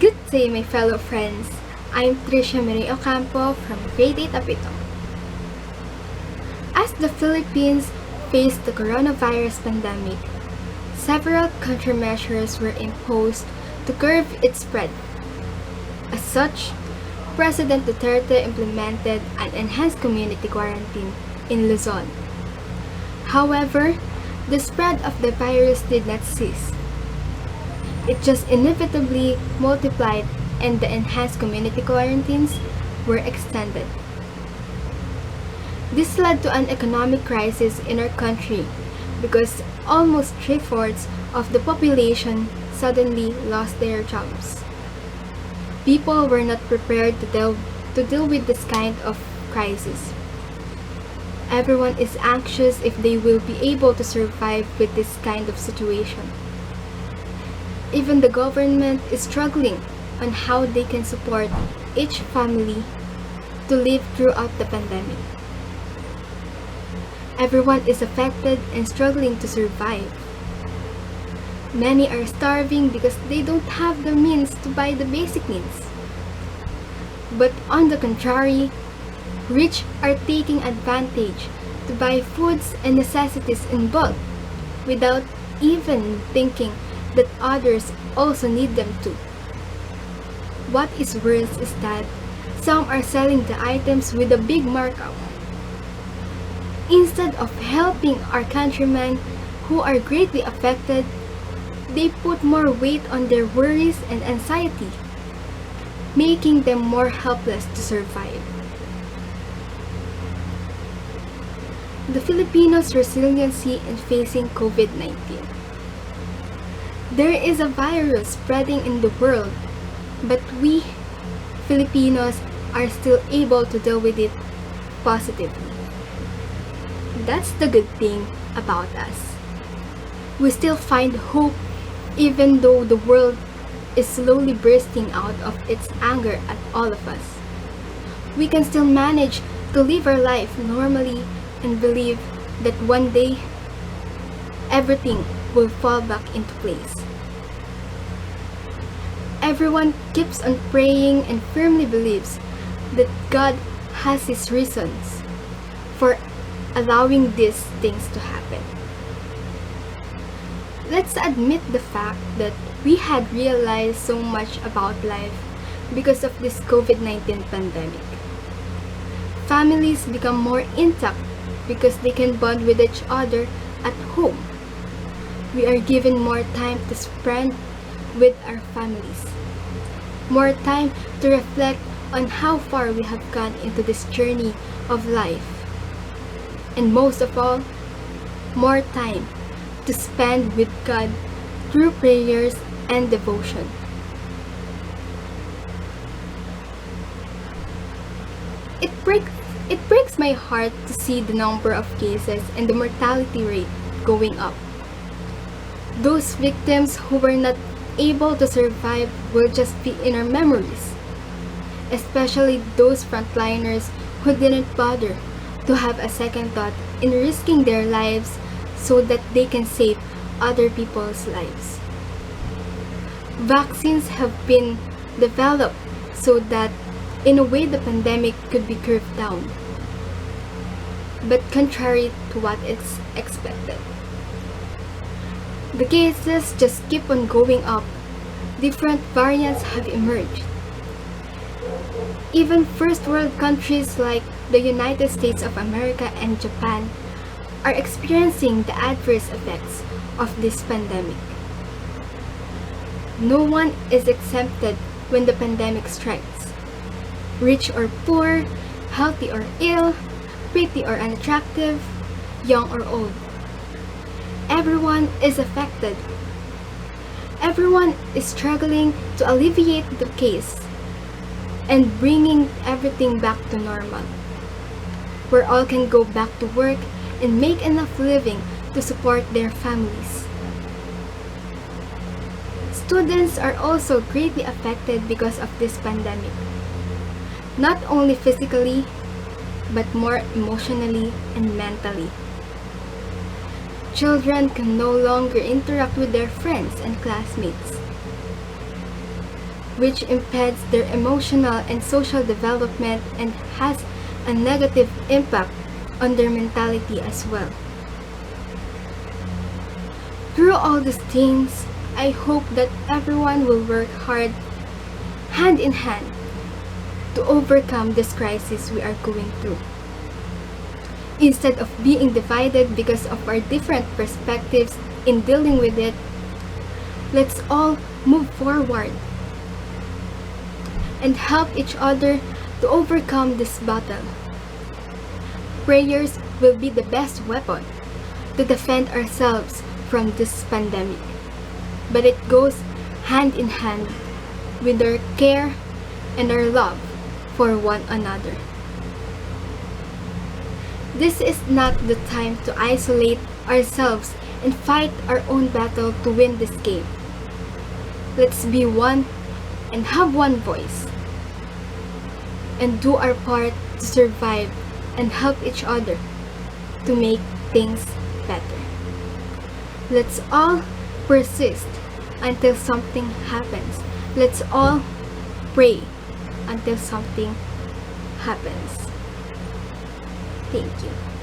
Good day, my fellow friends. I'm Trisha Mireille Ocampo from Grade 8 Apito. As the Philippines faced the coronavirus pandemic, several countermeasures were imposed to curb its spread. As such, President Duterte implemented an enhanced community quarantine in Luzon. However, the spread of the virus did not cease. It just inevitably multiplied and the enhanced community quarantines were extended. This led to an economic crisis in our country because almost 3/4 of the population suddenly lost their jobs. People were not prepared to deal with this kind of crisis. Everyone is anxious if they will be able to survive with this kind of situation. Even the government is struggling on how they can support each family to live throughout the pandemic. Everyone is affected and struggling to survive. Many are starving because they don't have the means to buy the basic needs. But on the contrary, rich are taking advantage to buy foods and necessities in bulk without even thinking that others also need them too. What is worse is that some are selling the items with a big markup. Instead of helping our countrymen who are greatly affected, they put more weight on their worries and anxiety, making them more helpless to survive. The Filipinos' resiliency in facing COVID-19. There is a virus spreading in the world, but we, Filipinos, are still able to deal with it positively. That's the good thing about us. We still find hope even though the world is slowly bursting out of its anger at all of us. We can still manage to live our life normally and believe that one day everything will fall back into place. Everyone keeps on praying and firmly believes that God has His reasons for allowing these things to happen. Let's admit the fact that we had realized so much about life because of this COVID-19 pandemic. Families become more intact because they can bond with each other at home. We are given more time to spend with our families, more time to reflect on how far we have gone into this journey of life, and most of all, more time to spend with God through prayers and devotion. It breaks my heart to see the number of cases and the mortality rate going up. Those victims who were not able to survive will just be in our memories, especially those frontliners who didn't bother to have a second thought in risking their lives so that they can save other people's lives. Vaccines have been developed so that in a way the pandemic could be curbed down, but contrary to what is expected. The cases just keep on going up. Different variants have emerged. Even first world countries like the United States of America and Japan are experiencing the adverse effects of this pandemic. No one is exempted when the pandemic strikes. Rich or poor, healthy or ill, pretty or unattractive, young or old. Everyone is affected. Everyone is struggling to alleviate the case and bringing everything back to normal, where all can go back to work and make enough living to support their families. Students are also greatly affected because of this pandemic, not only physically, but more emotionally and mentally. Children can no longer interact with their friends and classmates. which impedes their emotional and social development and has a negative impact on their mentality as well. Through all these things, I hope that everyone will work hard, hand in hand, to overcome this crisis we are going through. Instead of being divided because of our different perspectives in dealing with it, let's all move forward and help each other to overcome this battle. Prayers will be the best weapon to defend ourselves from this pandemic, but it goes hand in hand with our care and our love for one another. This is not the time to isolate ourselves and fight our own battle to win this game. Let's be one and have one voice and do our part to survive and help each other to make things better. Let's all persist until something happens. Let's all pray until something happens. Thank you.